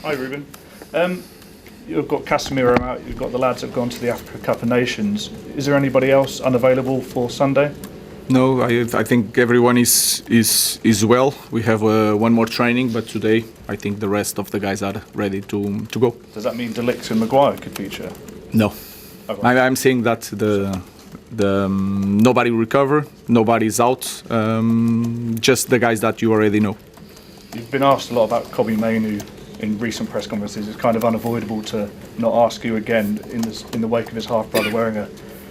Hi, Ruben. You've got Casemiro out, you've got the lads that have gone to the Africa Cup of Nations. Is there anybody else unavailable for Sunday? No, I think everyone is well. We have one more training, but today I think the rest of the guys are ready to go. Does that mean De Ligt and Maguire could feature? No. Okay. I'm saying that nobody recover, nobody's out, just the guys that you already know. You've been asked a lot about Kobbie Mainoo in recent press conferences. It's kind of unavoidable to not ask you again in the wake of his half-brother wearing a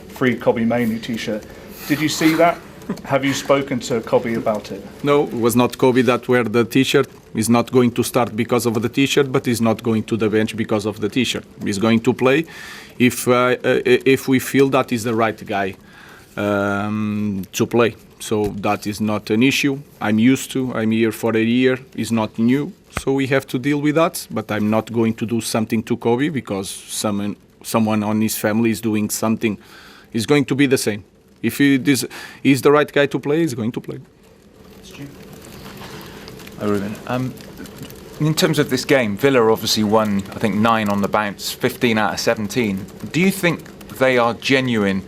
free Kobbie Mainoo t-shirt. Did you see that? Have you spoken to Kobbie about it? No, it was not Kobbie that wear the t-shirt. He's not going to start because of the t-shirt, but he's not going to the bench because of the t-shirt. He's going to play if we feel that he's the right guy to play. So that is not an issue. I'm used to. I'm here for a year. It's not new. So we have to deal with that. But I'm not going to do something to Kobbie because someone on his family is doing something. It's going to be the same. If he's the right guy to play, he's going to play. Hi, Ruben. In terms of this game, Villa obviously won, I think, 9 on the bounce, 15 out of 17. Do you think they are genuine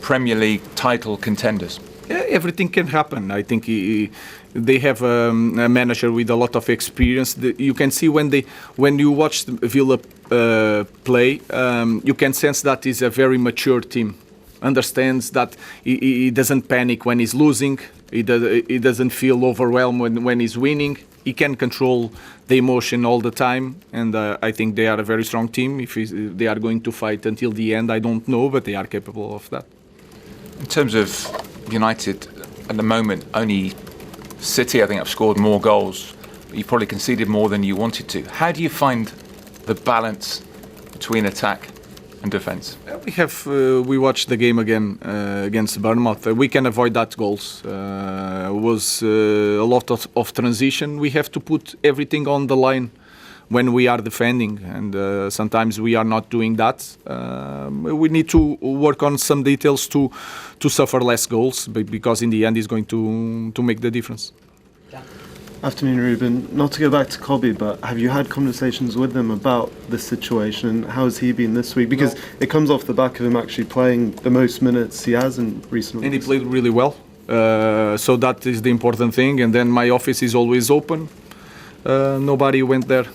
Premier League title contenders? Yeah, everything can happen. I think they have a manager with a lot of experience. You can see when you watch the Villa play, you can sense that he's a very mature team. Understands that he doesn't panic when he's losing. He doesn't feel overwhelmed when he's winning. He can control the emotion all the time, and I think they are a very strong team. If they are going to fight until the end, I don't know, but they are capable of that. In terms of United, at the moment, only City, I think, have scored more goals. But you've probably conceded more than you wanted to. How do you find the balance between attack and defence? We watched the game again against Bournemouth. We can avoid that goals. Was a lot of transition. We have to put everything on the line when we are defending, and sometimes we are not doing that. We need to work on some details to suffer less goals, because in the end it's going to make the difference. Afternoon, Ruben. Not to go back to Kobbie, but have you had conversations with him about this situation? How has he been this week? Because it comes off the back of him actually playing the most minutes he has in recent weeks. And he played really well. So that is the important thing. And then my office is always open. Nobody went there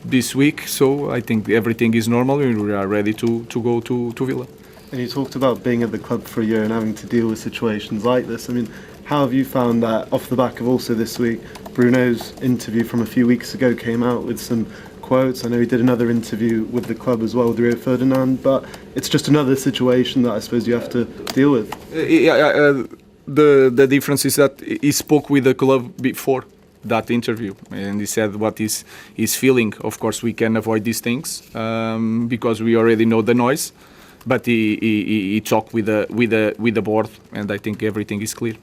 this week, so I think everything is normal. We are ready to go to Villa. And you talked about being at the club for a year and having to deal with situations like this. I mean, how have you found that off the back of also this week? Bruno's interview from a few weeks ago came out with some quotes. I know he did another interview with the club as well with Rio Ferdinand, but it's just another situation that I suppose you have to deal with. The difference is that he spoke with the club before that interview, and he said what is feeling. Of course, we can avoid these things because we already know the noise. But he talked with the board, and I think everything is clear.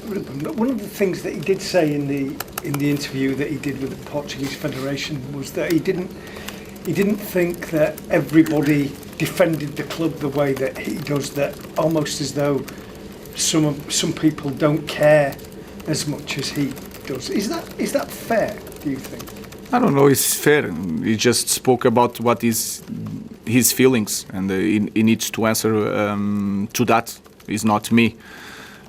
One of the things that he did say in the interview that he did with the Portuguese Federation was that he didn't think that everybody defended the club the way that he does. That almost as though some people don't care as much as he does. Is that fair, do you think? I don't know. It's fair. He just spoke about what is his feelings, and he needs to answer to that. It's not me.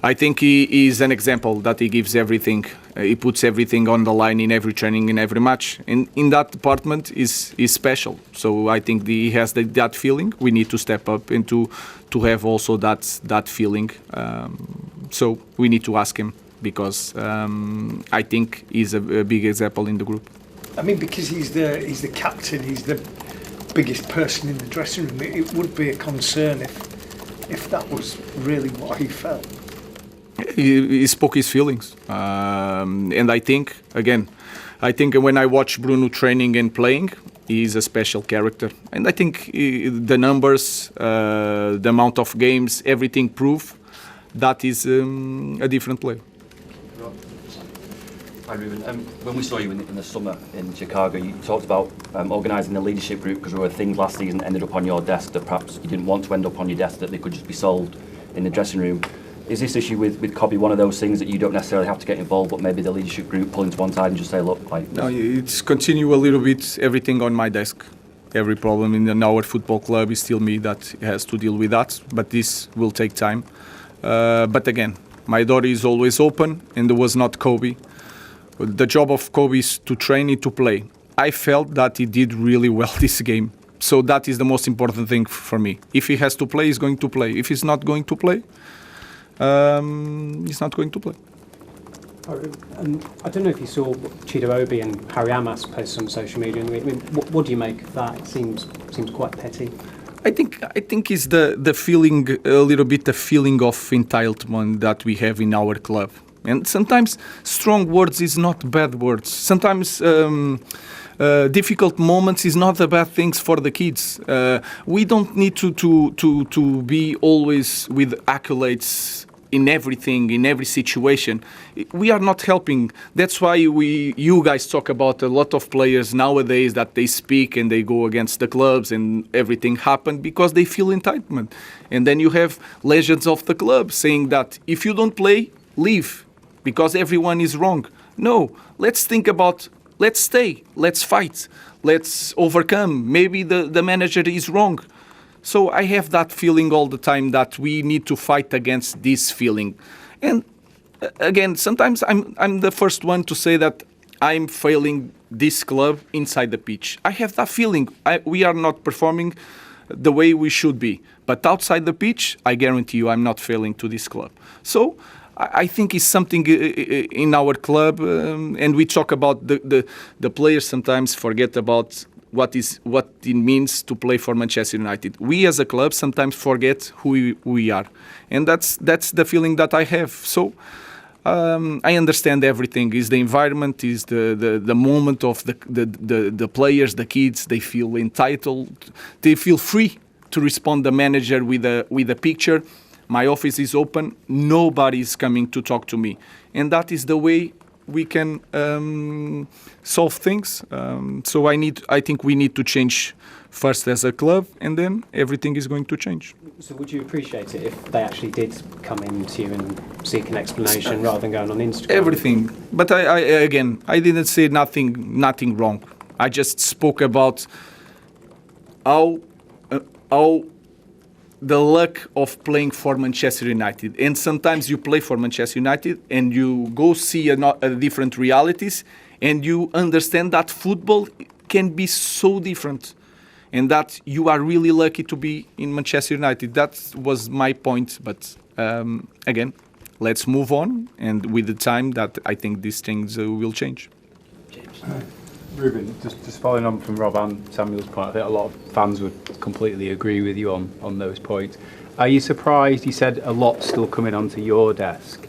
I think he is an example that he gives everything. He puts everything on the line in every training, in every match. In that department, is special. So I think he has that feeling. We need to step up and to have also that feeling. So we need to ask him, because I think he's a big example in the group. I mean, because he's the captain, he's the biggest person in the dressing room. It would be a concern if that was really what he felt. He spoke his feelings, and I think when I watch Bruno training and playing, he's a special character. And I think the numbers, the amount of games, everything prove that is a different player. Hi Ruben, when we saw you in the summer in Chicago, you talked about organising the leadership group because there were things last season that ended up on your desk that perhaps you didn't want to end up on your desk, that they could just be solved in the dressing room. Is this issue with Kobbie one of those things that you don't necessarily have to get involved, but maybe the leadership group pull into one side and just say, look, like... No, it's continue a little bit everything on my desk. Every problem in our football club is still me that has to deal with that, but this will take time. But again, my door is always open, and there was not Kobbie. The job of Kobbie is to train and to play. I felt that he did really well this game. So that is the most important thing for me. If he has to play, he's going to play. If he's not going to play, he's not going to play. I don't know if you saw Chido Obi and Harry Amas post on social media. I mean, what do you make of that? It seems quite petty. I think it's the feeling, a little bit the feeling of entitlement that we have in our club. And sometimes strong words is not bad words. Sometimes difficult moments is not the bad things for the kids. We don't need to be always with accolades in everything, in every situation. We are not helping. That's why you guys talk about a lot of players nowadays that they speak and they go against the clubs and everything happened because they feel entitlement. And then you have legends of the club saying that if you don't play, leave because everyone is wrong. No, let's think about, let's stay, let's fight, let's overcome. Maybe the manager is wrong. So I have that feeling all the time that we need to fight against this feeling. And again, sometimes I'm the first one to say that I'm failing this club inside the pitch. I have that feeling. We are not performing the way we should be. But outside the pitch, I guarantee you I'm not failing to this club. So I think it's something in our club, and we talk about the players sometimes forget about what it means to play for Manchester United. We as a club sometimes forget who we are, and that's the feeling that I have. So I understand everything. Is the environment, is the moment of the players, the kids. They feel entitled. They feel free to respond the manager with a picture. My office is open. Nobody is coming to talk to me, and that is the way we can solve things. So I think we need to change first as a club, and then everything is going to change. So would you appreciate it if they actually did come in to you and seek an explanation rather than going on Instagram? Everything. But I didn't say nothing wrong. I just spoke about how the luck of playing for Manchester United. And sometimes you play for Manchester United and you go see a different realities and you understand that football can be so different and that you are really lucky to be in Manchester United. That was my point. But again, let's move on, and with the time that I think these things will change. Ruben, just following on from Rob and Samuel's point, I think a lot of fans would completely agree with you on those points. Are you surprised? You said a lot still coming onto your desk.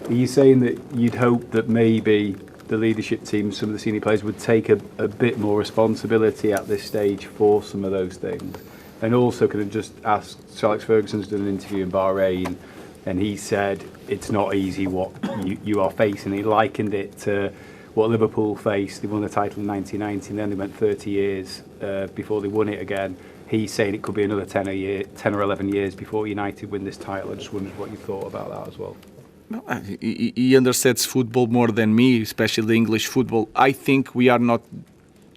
Are you saying that you'd hope that maybe the leadership team, some of the senior players, would take a bit more responsibility at this stage for some of those things? And also, can I just ask, Sir Alex Ferguson's done an interview in Bahrain, and he said it's not easy what you are facing. He likened it to what Liverpool faced. They won the title in 1990, and then they went 30 years before they won it again. He's saying it could be another 10 or 11 years before United win this title. I just wondered what you thought about that as well. He understands football more than me, especially the English football. I think we are not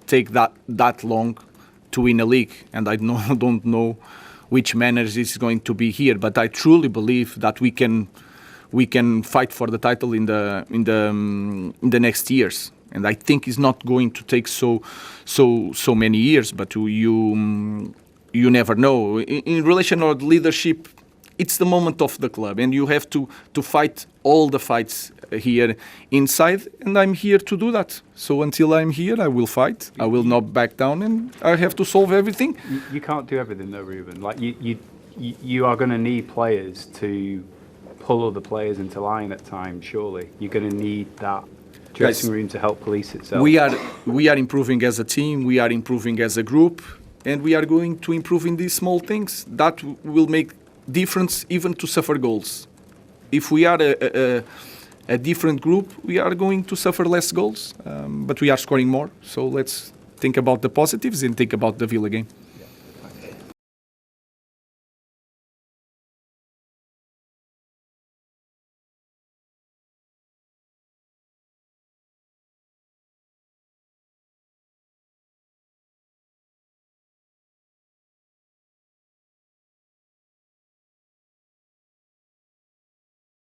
take that long to win a league, and I don't know which manager is going to be here, but I truly believe that we can fight for the title in the next years, and I think it's not going to take so many years. But you never know. In relation to leadership, it's the moment of the club, and you have to fight all the fights here inside, and I'm here to do that. So until I'm here, I will fight. I will not back down, and I have to solve everything. You can't do everything though, Ruben. Like you are going to need players to pull other players into line at times, surely. You're going to need that dressing room to help police itself. We are improving as a team, we are improving as a group, and we are going to improve in these small things. That will make difference even to suffer goals. If we are a different group, we are going to suffer less goals, but we are scoring more. So let's think about the positives and think about the Villa game.